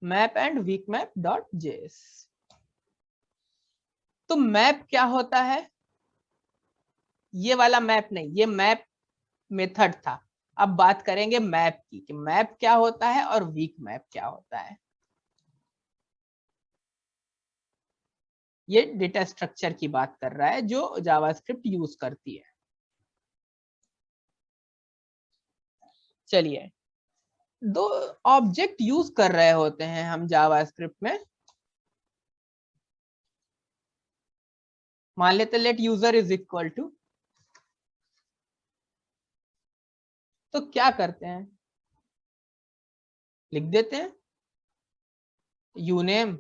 Map and weak map dot JS. तो map क्या होता है, ये वाला मैप नहीं, ये मैप मेथड था। अब बात करेंगे मैप की कि मैप क्या होता है और वीक मैप क्या होता है। ये डेटा स्ट्रक्चर की बात कर रहा है जो जावास्क्रिप्ट यूज करती है। चलिए, दो ऑब्जेक्ट यूज कर रहे होते हैं हम जावास्क्रिप्ट में। मान लेते let user is equal to, तो क्या करते हैं, लिख देते हैं यूनेम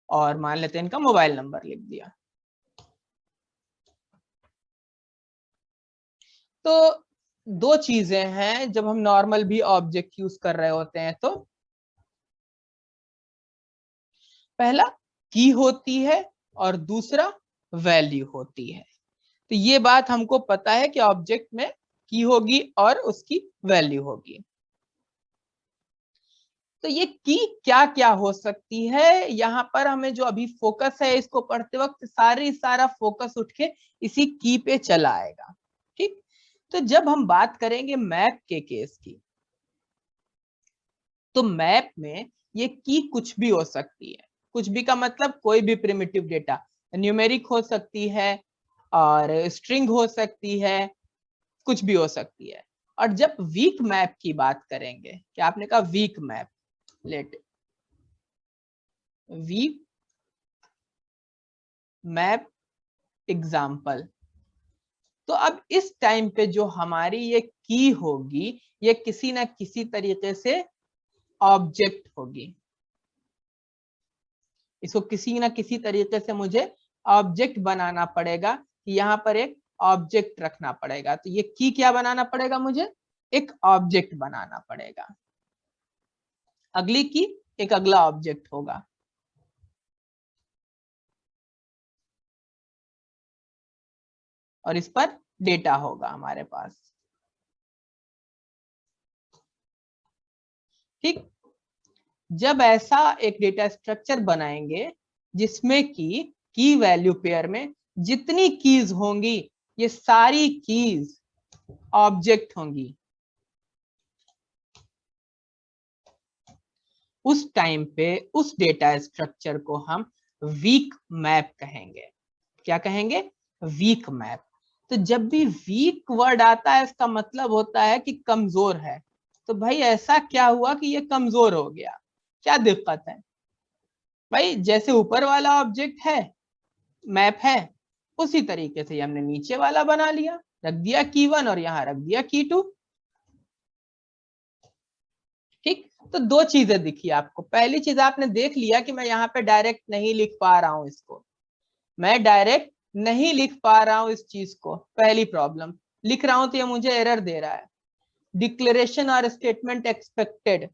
और मान लेते हैं इनका मोबाइल नंबर लिख दिया। तो दो चीजें हैं जब हम नॉर्मल भी ऑब्जेक्ट यूज कर रहे होते हैं। तो पहला की होती है और दूसरा वैल्यू होती है। तो ये बात हमको पता है कि ऑब्जेक्ट में की होगी और उसकी वैल्यू होगी। तो ये की क्या क्या हो सकती है, यहाँ पर हमें जो अभी फोकस है इसको पढ़ते वक्त सारा फोकस उठ के इसी की पे चला आएगा। ठीक, तो जब हम बात करेंगे मैप के केस की, तो मैप में ये की कुछ भी हो सकती है। कुछ भी का मतलब कोई भी प्रिमिटिव डेटा, न्यूमेरिक हो सकती है और स्ट्रिंग हो सकती है, कुछ भी हो सकती है। और जब वीक मैप की बात करेंगे, क्या आपने कहा weak map, let weak map example. तो अब इस टाइम पे जो हमारी ये की होगी, ये किसी ना किसी तरीके से ऑब्जेक्ट होगी। इसको किसी ना किसी तरीके से मुझे ऑब्जेक्ट बनाना पड़ेगा कि यहाँ पर एक ऑब्जेक्ट रखना पड़ेगा। तो ये की क्या बनाना पड़ेगा, मुझे एक ऑब्जेक्ट बनाना पड़ेगा। अगली की एक अगला ऑब्जेक्ट होगा। और इस पर डेटा होगा हमारे पास। ठीक, जब ऐसा एक डेटा स्ट्रक्चर बनाएंगे जिसमें की वैल्यू पेयर में जितनी कीज होंगी, ये सारी कीज ऑब्जेक्ट होंगी, उस टाइम पे उस डेटा स्ट्रक्चर को हम वीक मैप कहेंगे। क्या कहेंगे, वीक मैप। तो जब भी वीक वर्ड आता है इसका मतलब होता है कि कमजोर है। तो भाई ऐसा क्या हुआ कि ये कमजोर हो गया, क्या दिक्कत है। भाई जैसे ऊपर वाला ऑब्जेक्ट है, मैप है, उसी तरीके से हमने नीचे वाला बना लिया, रख दिया की 1 और यहां रख दिया की 2। ठीक, तो दो चीजें दिखी आपको। पहली चीज आपने देख लिया कि मैं यहाँ पे डायरेक्ट नहीं लिख पा रहा हूं इसको, मैं डायरेक्ट नहीं लिख पा रहा हूं इस चीज को, पहली प्रॉब्लम। लिख रहा हूं तो ये मुझे एरर दे रहा है, डिक्लेरेशन और स्टेटमेंट एक्सपेक्टेड।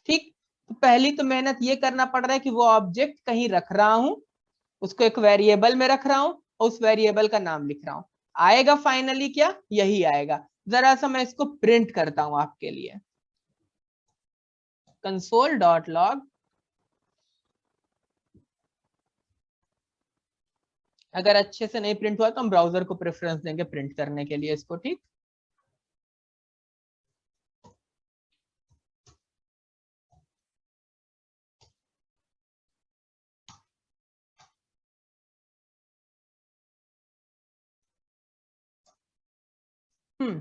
ठीक, तो पहली तो मेहनत ये करना पड़ रहा है कि वो ऑब्जेक्ट कहीं रख रहा हूं, उसको एक वेरिएबल में रख रहा हूं और उस वेरिएबल का नाम लिख रहा हूं। आएगा फाइनली क्या, यही आएगा। जरा सा मैं इसको प्रिंट करता हूं आपके लिए, कंसोल डॉट लॉग। अगर अच्छे से नहीं प्रिंट हुआ तो हम ब्राउजर को प्रेफरेंस देंगे प्रिंट करने के लिए इसको। ठीक, हम्म,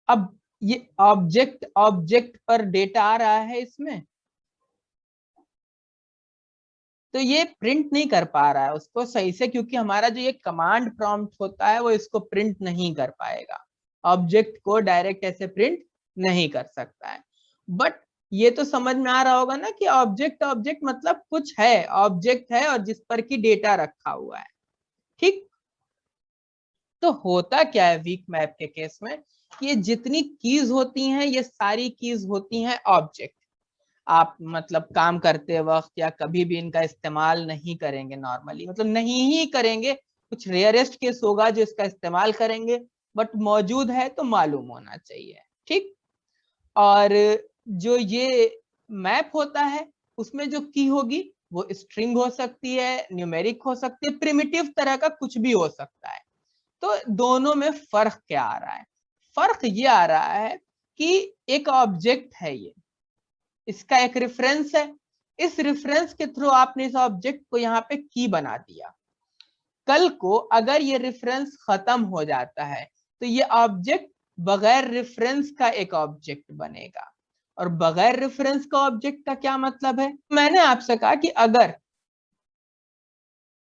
अब ये ऑब्जेक्ट ऑब्जेक्ट पर डेटा आ रहा है इसमें, तो ये प्रिंट नहीं कर पा रहा है उसको सही से, क्योंकि हमारा जो ये कमांड प्रॉम्प्ट होता है वो इसको प्रिंट नहीं कर पाएगा, ऑब्जेक्ट को डायरेक्ट ऐसे प्रिंट नहीं कर सकता है। बट ये तो समझ में आ रहा होगा ना कि ऑब्जेक्ट ऑब्जेक्ट मतलब कुछ है, ऑब्जेक्ट है और जिस पर की डेटा रखा हुआ है। ठीक, तो होता क्या है वीक मैप के केस में, ये जितनी कीज होती हैं ये सारी कीज होती हैं ऑब्जेक्ट। आप मतलब काम करते वक्त या कभी भी इनका इस्तेमाल नहीं करेंगे नॉर्मली, मतलब नहीं ही करेंगे, कुछ रेयरेस्ट केस होगा जो इसका इस्तेमाल करेंगे, बट मौजूद है तो मालूम होना चाहिए। ठीक, और जो ये मैप होता है उसमें जो की होगी वो स्ट्रिंग हो सकती है, न्यूमेरिक हो सकती है, प्रिमिटिव तरह का कुछ भी हो सकता है। तो दोनों में फर्क क्या आ रहा है? फर्क ये आ रहा है कि एक ऑब्जेक्ट है ये, इसका एक रेफरेंस है, इस रेफरेंस के थ्रू आपने इस ऑब्जेक्ट को यहाँ पे की बना दिया। कल को अगर ये रेफरेंस खत्म हो जाता है तो ये ऑब्जेक्ट बगैर रेफरेंस का एक ऑब्जेक्ट बनेगा। और बगैर रेफरेंस का ऑब्जेक्ट का क्या मतलब है? मैंने आपसे कहा कि अगर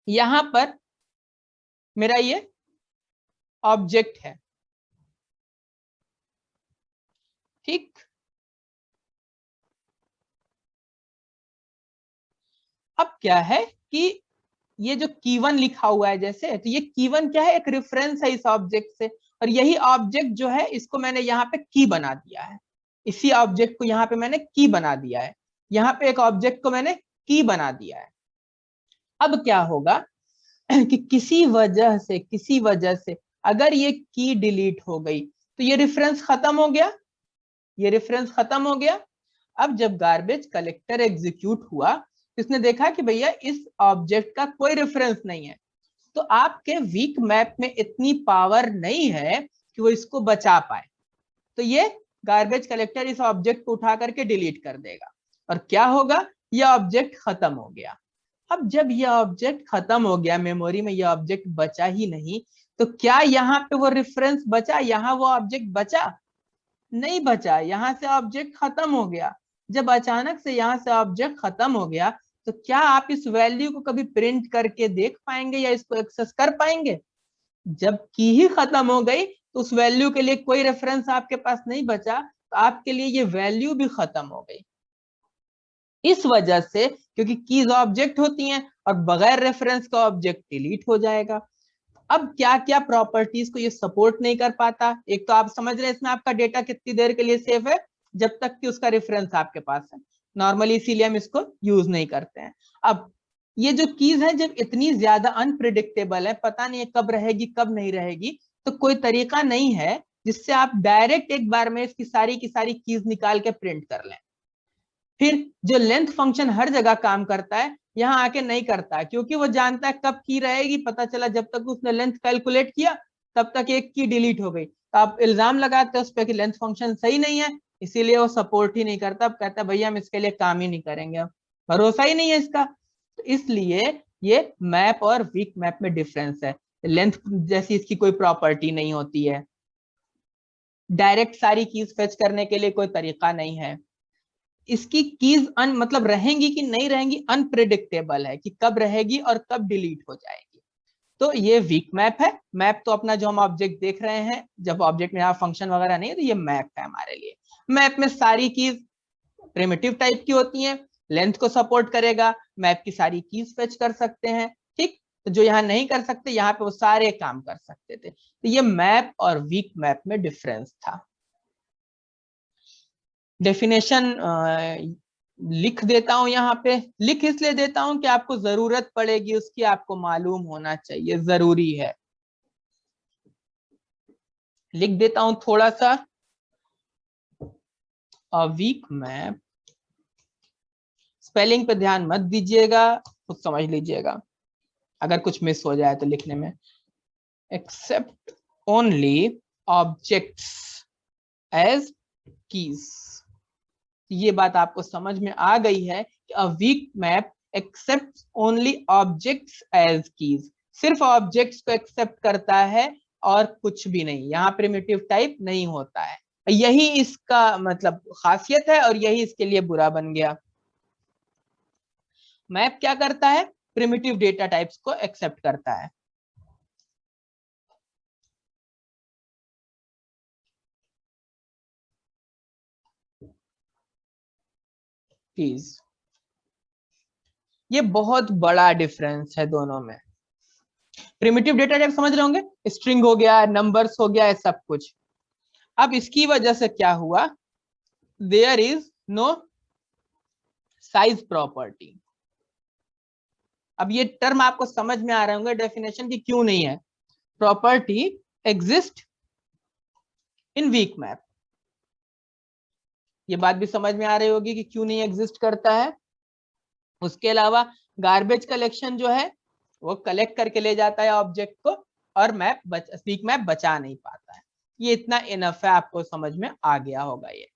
यहां पर मेरा ये ऑब्जेक्ट है, ठीक, अब क्या है कि ये जो की1 लिखा हुआ है जैसे, तो ये की1 क्या है, एक रेफरेंस है इस ऑब्जेक्ट से, और यही ऑब्जेक्ट जो है इसको मैंने यहाँ पे की बना दिया है, इसी ऑब्जेक्ट को यहाँ पे मैंने की बना दिया है, यहाँ पे एक ऑब्जेक्ट को मैंने की बना दिया है। अब क्या होगा कि किसी वजह से अगर ये की डिलीट हो गई तो ये रेफरेंस खत्म हो गया, ये रेफरेंस खत्म हो गया। अब जब गार्बेज कलेक्टर एग्जीक्यूट हुआ तो इसने देखा कि भैया इस ऑब्जेक्ट का कोई रेफरेंस नहीं है, तो आपके वीक मैप में इतनी पावर नहीं है कि वो इसको बचा पाए, तो ये गार्बेज कलेक्टर इस ऑब्जेक्ट को उठा करके डिलीट कर देगा, और क्या होगा, ये ऑब्जेक्ट खत्म हो गया। अब जब ये ऑब्जेक्ट खत्म हो गया, मेमोरी में ये ऑब्जेक्ट बचा ही नहीं, तो क्या यहाँ पे वो रेफरेंस बचा, यहाँ वो ऑब्जेक्ट बचा? नहीं बचा, यहाँ से ऑब्जेक्ट खत्म हो गया। जब अचानक से यहाँ से ऑब्जेक्ट खत्म हो गया तो क्या आप इस वैल्यू को कभी प्रिंट करके देख पाएंगे या इसको एक्सेस कर पाएंगे? जब की ही खत्म हो गई तो उस वैल्यू के लिए कोई रेफरेंस आपके पास नहीं बचा, तो आपके लिए ये वैल्यू भी खत्म हो गई। इस वजह से, क्योंकि कीज ऑब्जेक्ट होती हैं और बगैर रेफरेंस का ऑब्जेक्ट डिलीट हो जाएगा। अब क्या क्या प्रॉपर्टीज को ये सपोर्ट नहीं कर पाता? एक तो आप समझ रहे हैं इसमें आपका डेटा कितनी देर के लिए सेफ है, जब तक कि उसका रेफरेंस आपके पास है, नॉर्मली इसीलिए हम इसको यूज नहीं करते हैं। अब ये जो कीज है जब इतनी ज्यादा अनप्रिडिक्टेबल है, पता नहीं है कब रहेगी कब नहीं रहेगी, तो कोई तरीका नहीं है जिससे आप डायरेक्ट एक बार में इसकी सारी की सारी कीज निकाल के प्रिंट कर लें। फिर जो लेंथ फंक्शन हर जगह काम करता है यहाँ आके नहीं करता है, क्योंकि वो जानता है कब की रहेगी, पता चला जब तक उसने लेंथ कैलकुलेट किया तब तक एक की डिलीट हो गई, तो आप इल्जाम लगाते हैं उस पर कि लेंथ फंक्शन सही नहीं है, इसीलिए वो सपोर्ट ही नहीं करता। अब कहता है भैया हम इसके लिए काम ही नहीं करेंगे, अब भरोसा ही नहीं है इसका। तो इसलिए ये मैप और वीक मैप में डिफरेंस है। लेंथ जैसी इसकी कोई प्रॉपर्टी नहीं होती है, डायरेक्ट सारी कीज फेच करने के लिए कोई तरीका नहीं है, इसकी कीज मतलब रहेंगी कि नहीं रहेंगी अनप्रिडिक्टेबल है, कि कब रहेगी और कब डिलीट हो जाएगी। तो ये वीक मैप है। मैप तो अपना जो हम ऑब्जेक्ट देख रहे हैं, जब ऑब्जेक्ट में यहाँ फंक्शन वगैरह नहीं है तो ये मैप है हमारे लिए। मैप में सारी कीज प्रिमिटिव टाइप की होती हैं, लेंथ को सपोर्ट करेगा, मैप की सारी कीज फेच कर सकते हैं। ठीक, तो जो यहाँ नहीं कर सकते यहाँ पे वो सारे काम कर सकते थे। तो ये मैप और वीक मैप में डिफरेंस था। डेफिनेशन लिख देता हूं, यहाँ पे लिख इसलिए देता हूं कि आपको जरूरत पड़ेगी उसकी, आपको मालूम होना चाहिए, जरूरी है। लिख देता हूं थोड़ा सा, वीक मैप, स्पेलिंग पे ध्यान मत दीजिएगा, खुद समझ लीजिएगा अगर कुछ मिस हो जाए तो लिखने में। Accept only objects as keys, ये बात आपको समझ में आ गई है कि a weak map accept only objects as keys, सिर्फ ऑब्जेक्ट्स को एक्सेप्ट करता है और कुछ भी नहीं, यहाँ प्रिमिटिव टाइप नहीं होता है। यही इसका मतलब खासियत है और यही इसके लिए बुरा बन गया। मैप क्या करता है, प्रिमिटिव डेटा टाइप्स को एक्सेप्ट करता है। कीज। ये बहुत बड़ा डिफरेंस है दोनों में। प्रिमिटिव डेटा टाइप समझ रहे होंगे, स्ट्रिंग हो गया, नंबर्स हो गया, सब कुछ। अब इसकी वजह से क्या हुआ, there is no size property. अब ये टर्म आपको समझ में आ रहे होंगे डेफिनेशन की क्यों नहीं है। Property exist in weak map, ये बात भी समझ में आ रही होगी कि क्यों नहीं एग्जिस्ट करता है। उसके अलावा गार्बेज कलेक्शन जो है वो कलेक्ट करके ले जाता है ऑब्जेक्ट को, और वीक मैप बचा नहीं पाता है। ये इतना इनफ है, आपको समझ में आ गया होगा ये।